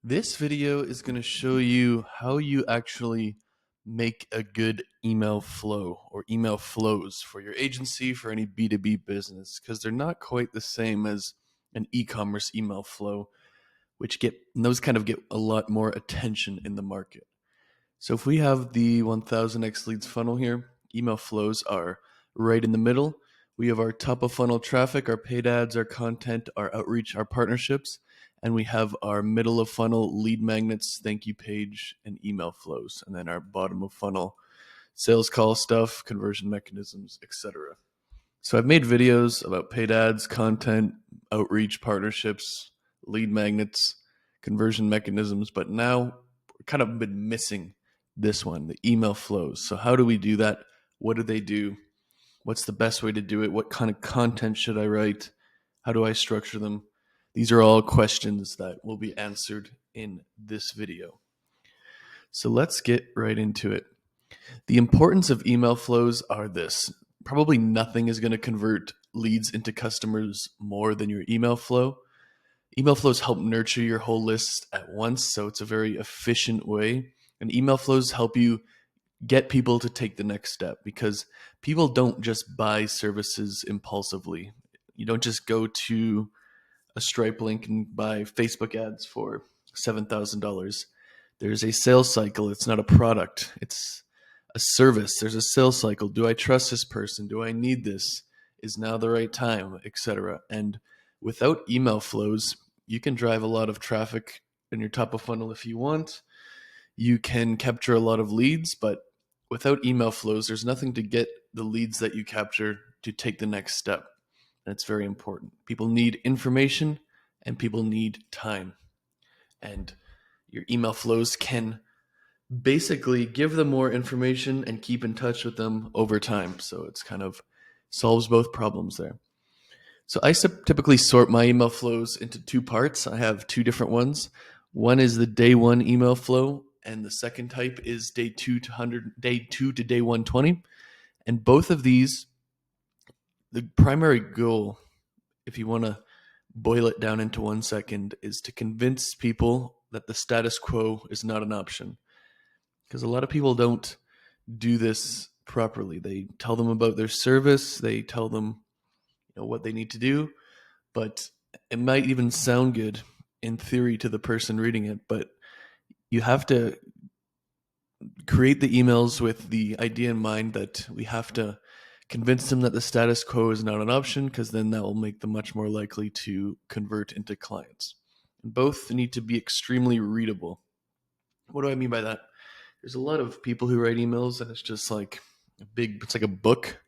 This video is going to show you how you actually make a good email flow or email flows for your agency, for any B2B business, because they're not quite the same as an e-commerce email flow, which those kind of get a lot more attention in the market. So if we have the 1000x leads funnel here, email flows are right in the middle. We have our top of funnel traffic, our paid ads, our content, our outreach, our partnerships, and we have our middle of funnel lead magnets, thank you page, and email flows, and then our bottom of funnel sales call stuff, conversion mechanisms, etc. So I've made videos about paid ads, content, outreach, partnerships, lead magnets, conversion mechanisms, but now we're kind of been missing this one, the email flows. So how do we do that? What do they do? What's the best way to do it? What kind of content should I write? How do I structure them? These are all questions that will be answered in this video. So let's get right into it. The importance of email flows are this. Probably nothing is going to convert leads into customers more than your email flow. Email flows help nurture your whole list at once, so it's a very efficient way. And email flows help you get people to take the next step, because people don't just buy services impulsively. You don't just go to a Stripe link and buy Facebook ads for $7,000. There's a sales cycle. It's not a product. It's a service. There's a sales cycle. Do I trust this person? Do I need this? Is now the right time, etc. And without email flows, you can drive a lot of traffic in your top of funnel if you want. You can capture a lot of leads, but without email flows, there's nothing to get the leads that you capture to take the next step. And it's very important. People need information and people need time. And your email flows can basically give them more information and keep in touch with them over time. So it's kind of solves both problems there. So I typically sort my email flows into two parts. I have two different ones. One is the day one email flow, and the second type is day 2 to day 120. And both of these, the primary goal, if you want to boil it down into 1 second, is to convince people that the status quo is not an option. Because a lot of people don't do this properly. They tell them about their service, they tell them what they need to do, but it might even sound good in theory to the person reading it, but you have to create the emails with the idea in mind that we have to convince them that the status quo is not an option, because then that will make them much more likely to convert into clients. And both need to be extremely readable. What do I mean by that? There's a lot of people who write emails and it's just like it's like a book.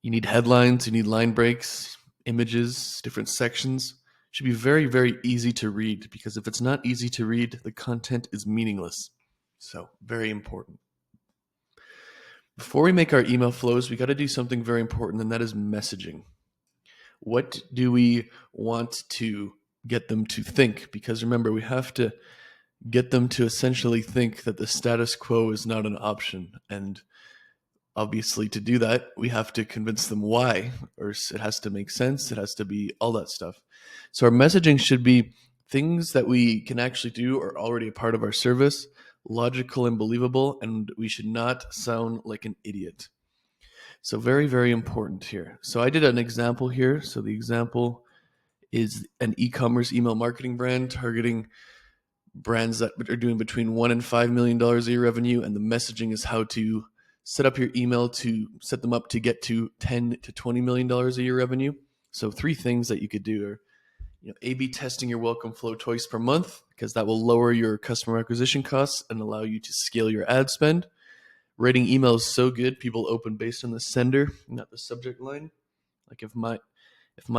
You need headlines, you need line breaks, images, different sections. It should be very, very easy to read, because if it's not easy to read, the content is meaningless. So, very important. Before we make our email flows, we got to do something very important, and that is messaging. What do we want to get them to think? Because remember, we have to get them to essentially think that the status quo is not an option. And obviously, to do that, we have to convince them why, or it has to make sense. It has to be all that stuff. So our messaging should be things that we can actually do or already a part of our service, logical and believable, and we should not sound like an idiot. So very, very important here. So I did an example here. So the example is an e-commerce email marketing brand targeting brands that are doing between $1 and $5 million a year revenue, and the messaging is how to set up your email to set them up to get to $10 to $20 million a year revenue. So 3 things that you could do are, A/B testing your welcome flow twice per month, because that will lower your customer acquisition costs and allow you to scale your ad spend. Rating emails so good people open based on the sender, not the subject line. Like if my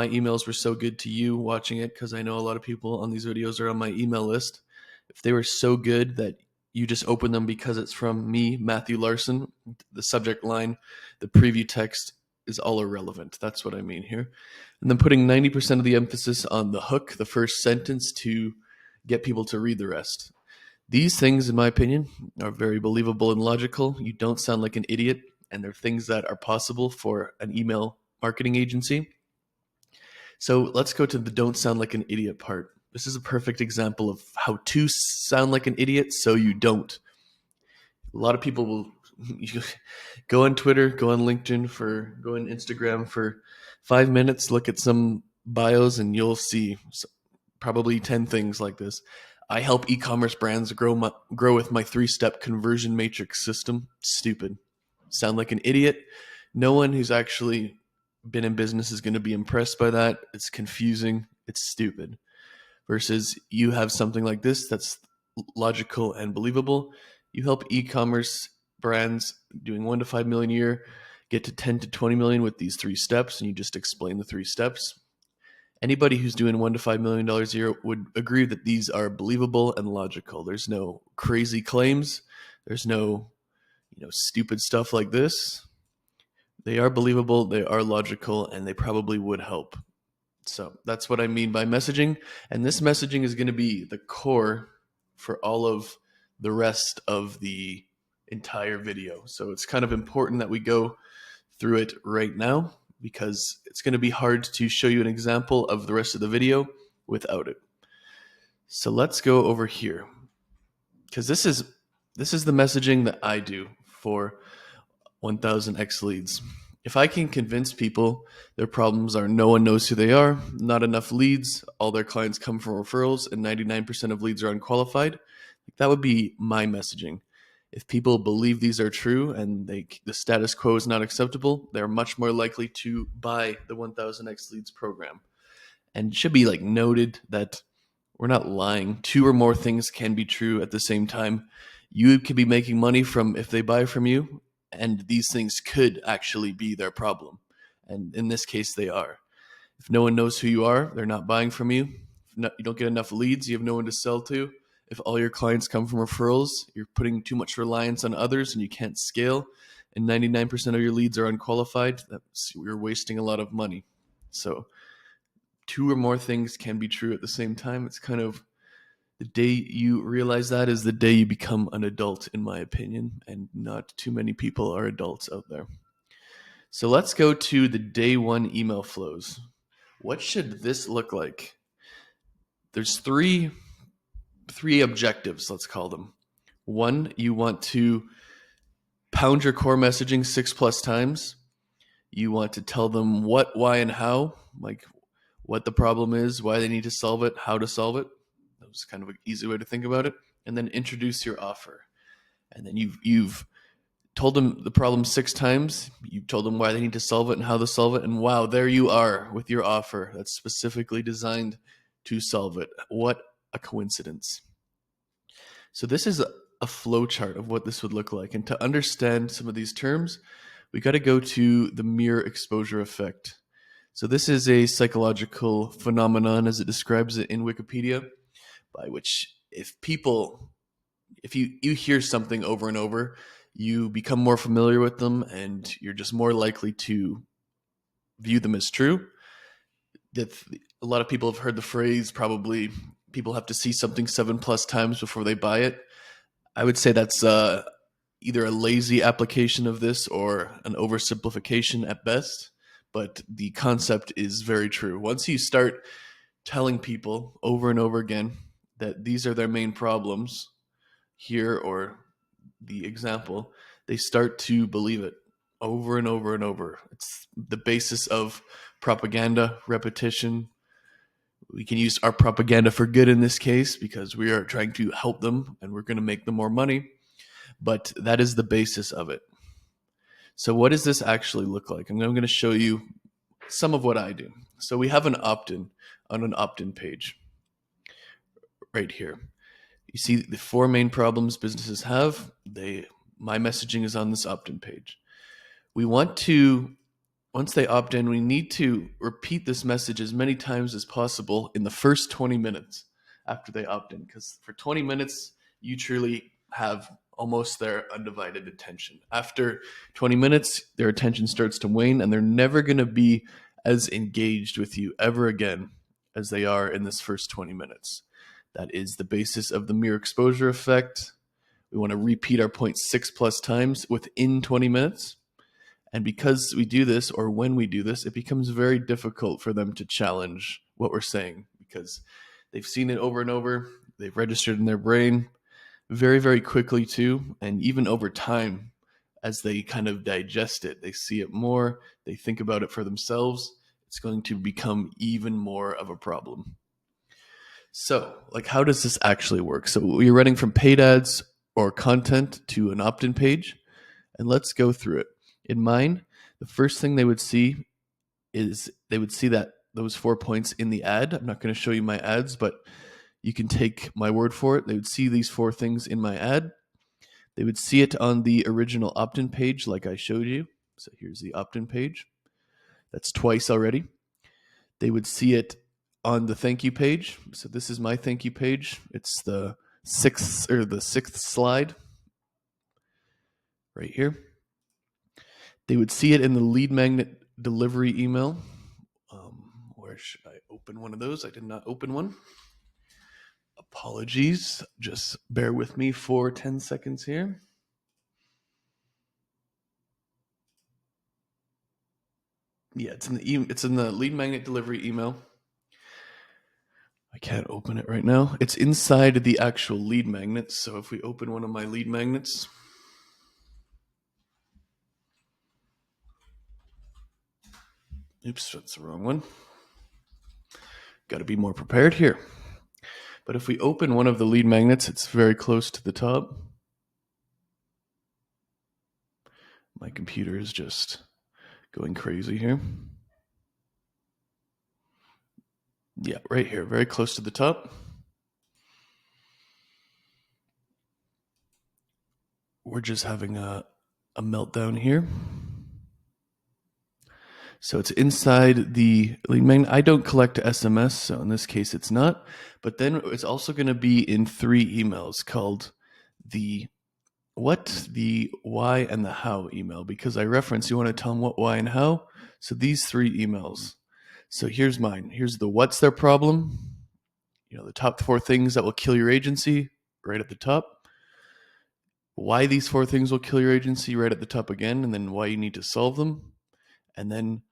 emails were so good to you watching it, because I know a lot of people on these videos are on my email list, if they were so good that you just open them because it's from me, Matthew Larson, the subject line, the preview text is all irrelevant. That's what I mean here. And then putting 90% of the emphasis on the hook, the first sentence, to get people to read the rest. These things, in my opinion, are very believable and logical. You don't sound like an idiot, and they're things that are possible for an email marketing agency. So let's go to the don't sound like an idiot part. This is a perfect example of how to sound like an idiot so you don't. A lot of people will go on Twitter, go on LinkedIn, go on Instagram for 5 minutes, look at some bios, and you'll see probably 10 things like this. I help e-commerce brands grow with my 3-step conversion matrix system. Stupid. Sound like an idiot. No one who's actually been in business is going to be impressed by that. It's confusing. It's stupid. Versus you have something like this that's logical and believable. You help e-commerce brands doing 1 to 5 million a year get to 10 to 20 million with these 3 steps, and you just explain the 3 steps. Anybody who's doing $1 to $5 million a year would agree that these are believable and logical. There's no crazy claims. There's no, stupid stuff like this. They are believable, they are logical, and they probably would help. So that's what I mean by messaging. And this messaging is going to be the core for all of the rest of the entire video. So it's kind of important that we go through it right now, because it's going to be hard to show you an example of the rest of the video without it. So let's go over here, because this is the messaging that I do for 1000x leads. If I can convince people their problems are no one knows who they are, not enough leads, all their clients come from referrals, and 99% of leads are unqualified, that would be my messaging. If people believe these are true and the status quo is not acceptable, they're much more likely to buy the 1000x leads program. And it should be noted that we're not lying. 2 or more things can be true at the same time. You could be making money from if they buy from you, and these things could actually be their problem. And in this case, they are. If no one knows who you are, they're not buying from you. If you don't get enough leads, you have no one to sell to. If all your clients come from referrals, you're putting too much reliance on others and you can't scale. And 99% of your leads are unqualified. You're wasting a lot of money. So 2 or more things can be true at the same time. It's kind of the day you realize that is the day you become an adult, in my opinion, and not too many people are adults out there. So let's go to the day 1 email flows. What should this look like? There's three objectives, let's call them. 1, you want to pound your core messaging 6+ times. You want to tell them what, why, and how, like what the problem is, why they need to solve it, how to solve it. That was kind of an easy way to think about it. And then introduce your offer. And then you've told them the problem 6 times. You've told them why they need to solve it and how to solve it. And wow, there you are with your offer that's specifically designed to solve it. What a coincidence. So this is a flow chart of what this would look like. And to understand some of these terms, we got to go to the mere exposure effect. So this is a psychological phenomenon, as it describes it in Wikipedia, by which if you hear something over and over, you become more familiar with them and you're just more likely to view them as true. A lot of people have heard the phrase, probably, people have to see something 7+ times before they buy it. I would say that's either a lazy application of this or an oversimplification at best, but the concept is very true. Once you start telling people over and over again that these are their main problems here, or the example, they start to believe it over and over and over. It's the basis of propaganda, repetition. We can use our propaganda for good in this case because we are trying to help them and we're going to make them more money. But that is the basis of it. So what does this actually look like? I'm going to show you some of what I do. So we have an opt-in on an opt-in page right here. You see the 4 main problems businesses have. My messaging is on this opt-in page. We want to, once they opt in, we need to repeat this message as many times as possible in the first 20 minutes after they opt in, because for 20 minutes, you truly have almost their undivided attention. After 20 minutes, their attention starts to wane and they're never going to be as engaged with you ever again as they are in this first 20 minutes. That is the basis of the mere exposure effect. We want to repeat our point 6+ times within 20 minutes. And because we do this, or when we do this, it becomes very difficult for them to challenge what we're saying, because They've seen it over and over. They've registered in their brain very, very quickly too. And even over time, as they kind of digest it, they see it more, they think about it for themselves, it's going to become even more of a problem. So, like, how does this actually work? So, you're running from paid ads or content to an opt in page, and let's go through it. In mine, the first thing they would see is they would see that those 4 points in the ad. I'm not going to show you my ads, but you can take my word for it. They would see these 4 things in my ad. They would see it on the original opt in page, like I showed you. So, here's the opt in page. That's twice already. They would see it on the thank you page. So this is my thank you page. It's the sixth slide right here. They would see it in the lead magnet delivery email. Where should I open one of those? I did not open one. Apologies. Just bear with me for 10 seconds here. Yeah, it's in the lead magnet delivery email. I can't open it right now. It's inside the actual lead magnet. So if we open one of my lead magnets, oops, that's the wrong one. Got to be more prepared here. But if we open one of the lead magnets, it's very close to the top. My computer is just going crazy here. Yeah, right here, very close to the top. We're just having a meltdown here. So it's inside the lead magnet. I don't collect SMS, so in this case it's not. But then it's also going to be in 3 emails called the what, the why, and the how email, because I reference you want to tell them what, why, and how. So these 3 emails. So here's mine. Here's the what's their problem. The top 4 things that will kill your agency right at the top. Why these 4 things will kill your agency right at the top again, and then why you need to solve them. And then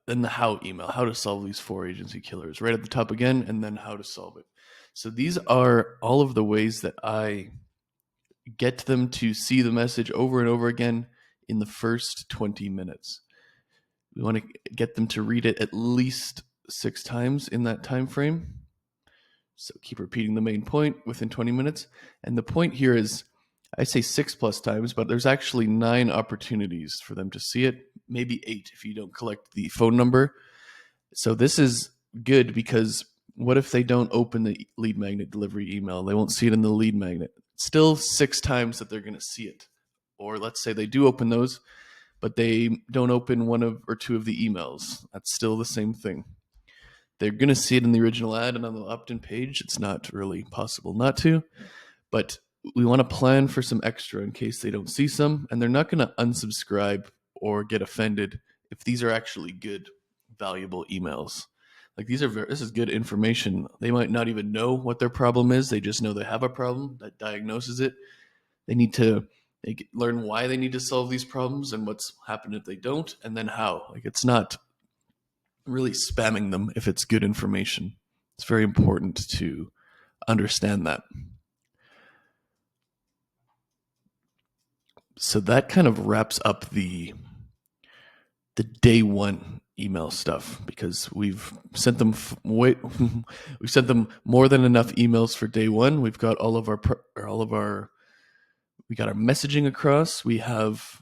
the how email, how to solve these 4 agency killers right at the top again, and then how to solve it. So these are all of the ways that I get them to see the message over and over again in the first 20 minutes. We want to get them to read it at least 6 times in that time frame. So keep repeating the main point within 20 minutes. And the point here is, I say 6+ times, but there's actually 9 opportunities for them to see it, maybe 8 if you don't collect the phone number. So this is good, because what if they don't open the lead magnet delivery email? They won't see it in the lead magnet. Still 6 times that they're going to see it. Or let's say they do open those, but they don't open 1 or 2 of the emails. That's still the same thing. They're going to see it in the original ad and on the opt-in page. It's not really possible not to, but we want to plan for some extra in case they don't see some, and they're not going to unsubscribe or get offended if these are actually good, valuable emails. Like, this is good information. They might not even know what their problem is. They just know they have a problem that diagnoses it. They need to learn why they need to solve these problems and what's happened if they don't, and then how. Like, it's not really spamming them if it's good information. It's very important to understand that. So that kind of wraps up the day 1 email stuff, because we've sent them we've sent them more than enough emails for day 1. We've got we got our messaging across. We have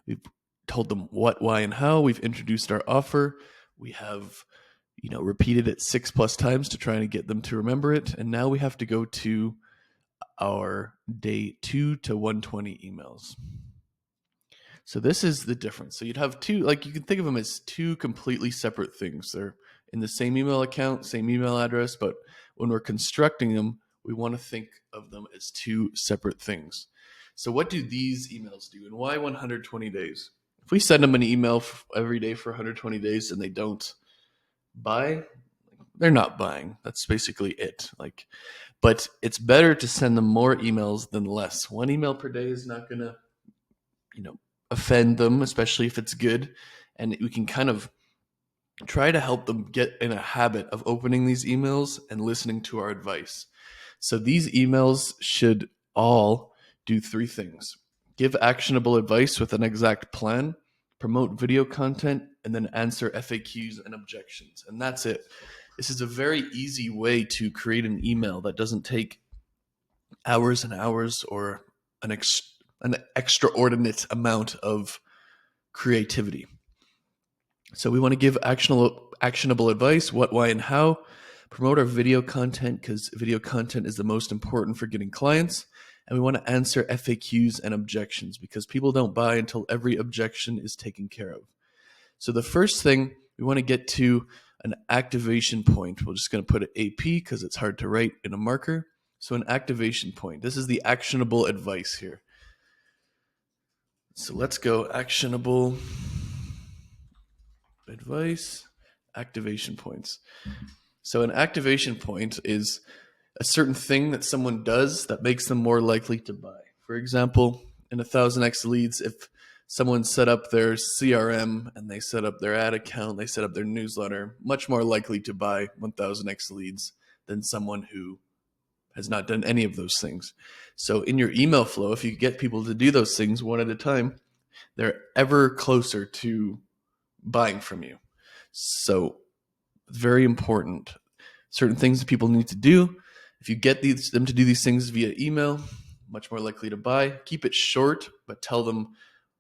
we've told them what, why, and how. We've introduced our offer. We have repeated it 6+ times to try and get them to remember it. And now we have to go to our day 2 to 120 emails. So this is the difference. So you'd have 2, like, you can think of them as 2 completely separate things. They're in the same email account, same email address, but when we're constructing them, we want to think of them as 2 separate things. So what do these emails do, and why 120 days? If we send them an email every day for 120 days and they don't buy, they're not buying. That's basically it. But it's better to send them more emails than less. 1 email per day is not going to, offend them, especially if it's good. And we can kind of try to help them get in a habit of opening these emails and listening to our advice. So these emails should all do three things: give actionable advice with an exact plan, promote video content, and then answer FAQs and objections. And that's it. This is a very easy way to create an email that doesn't take hours and hours or an extraordinate amount of creativity. So we want to give actionable advice: what, why, and how. Promote our video content because video content is the most important for getting clients. And we want to answer FAQs and objections because people don't buy until every objection is taken care of. So the first thing, we want to get to an activation point. We're just going to put an AP because it's hard to write in a marker. So an activation point. This is the actionable advice here. So let's go actionable advice, activation points. So an activation point is a certain thing that someone does that makes them more likely to buy. For example, in 1000x leads, if someone set up their CRM and they set up their ad account, they set up their newsletter, much more likely to buy 1000x leads than someone who has not done any of those things. So in your email flow, if you get people to do those things one at a time, they're ever closer to buying from you. So very important. Certain things that people need to do. If you get them to do these things via email, much more likely to buy. Keep it short, but tell them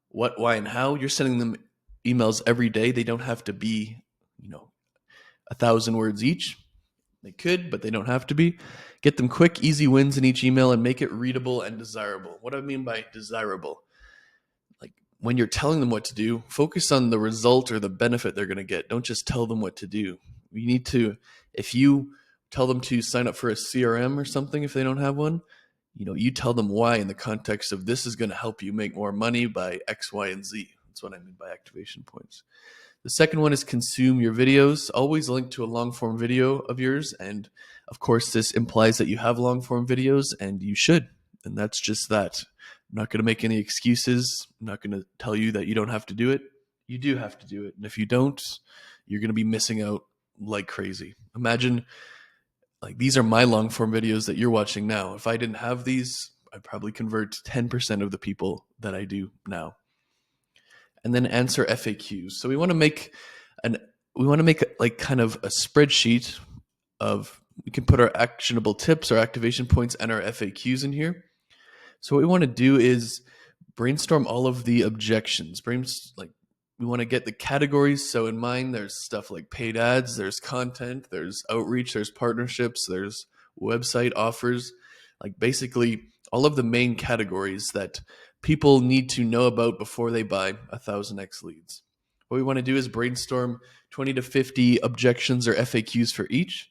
what, why, and how. You're sending them emails every day. They don't have to be, 1,000 words each. They could, but they don't have to be. Get them quick, easy wins in each email and make it readable and desirable. What do I mean by desirable? Like when you're telling them what to do, focus on the result or the benefit they're going to get. Don't just tell them what to do. You need to, if you tell them to sign up for a CRM or something, if they don't have one, you tell them why in the context of this is going to help you make more money by X, Y, and Z. That's what I mean by activation points. The second one is consume your videos. Always link to a long form video of yours. And of course, this implies that you have long form videos and you should. And that's just that. I'm not going to make any excuses. I'm not going to tell you that you don't have to do it. You do have to do it. And if you don't, you're going to be missing out like crazy. Imagine, like, these are my long form videos that you're watching now. If I didn't have these, I'd probably convert 10% of the people that I do now. And then answer FAQs. So we want to make like kind of a spreadsheet of, we can put our actionable tips, our activation points, and our FAQs in here. So what we want to do is brainstorm all of the objections. We want to get the categories. So in mine, there's stuff like paid ads, there's content, there's outreach, there's partnerships, there's website offers, like basically all of the main categories that people need to know about before they buy 1000x leads. What we want to do is brainstorm 20 to 50 objections or FAQs for each.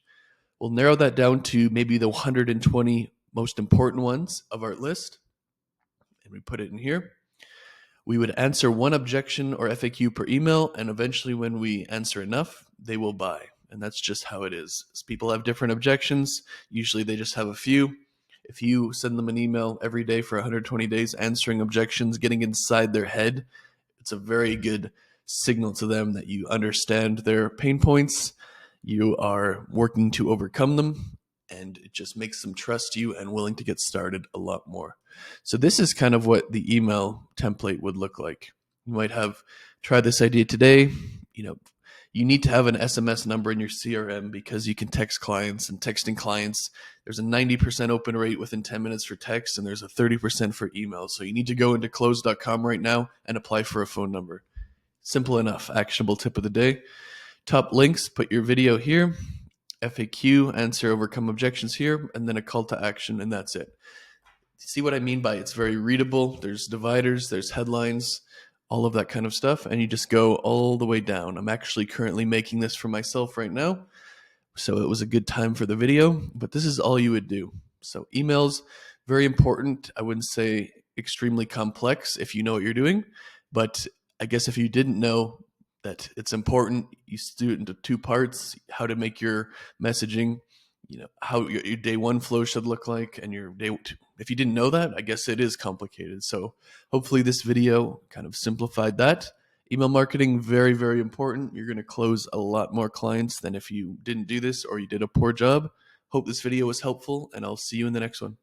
We'll narrow that down to maybe the 120 most important ones of our list, and we put it in here. We would answer one objection or FAQ per email, and eventually when we answer enough, they will buy. And that's just how it is. People have different objections. Usually they just have a few. If you send them an email every day for 120 days answering objections, getting inside their head, it's a very good signal to them that you understand their pain points, you are working to overcome them, and it just makes them trust you and willing to get started a lot more. So this is kind of what the email template would look like. You might have tried this idea today. You need to have an SMS number in your CRM because you can text clients, and texting clients, there's a 90% open rate within 10 minutes for text, and there's a 30% for email. So you need to go into close.com right now and apply for a phone number. Simple enough. Actionable tip of the day. Top links, put your video here, FAQ, answer overcome objections here, and then a call to action, and that's it. See what I mean by it's very readable? There's dividers, there's headlines, all of that kind of stuff, and you just go all the way down. I'm actually currently making this for myself right now, so it was a good time for the video, but this is all you would do. So emails, very important. I wouldn't say extremely complex if you know what you're doing, but I guess if you didn't know that it's important, you do it into two parts: how to make your messaging, how your day one flow should look like, and your day two. If you didn't know that, I guess it is complicated. So hopefully this video kind of simplified that. Email marketing, very, very important. You're going to close a lot more clients than if you didn't do this or you did a poor job. Hope this video was helpful, and I'll see you in the next one.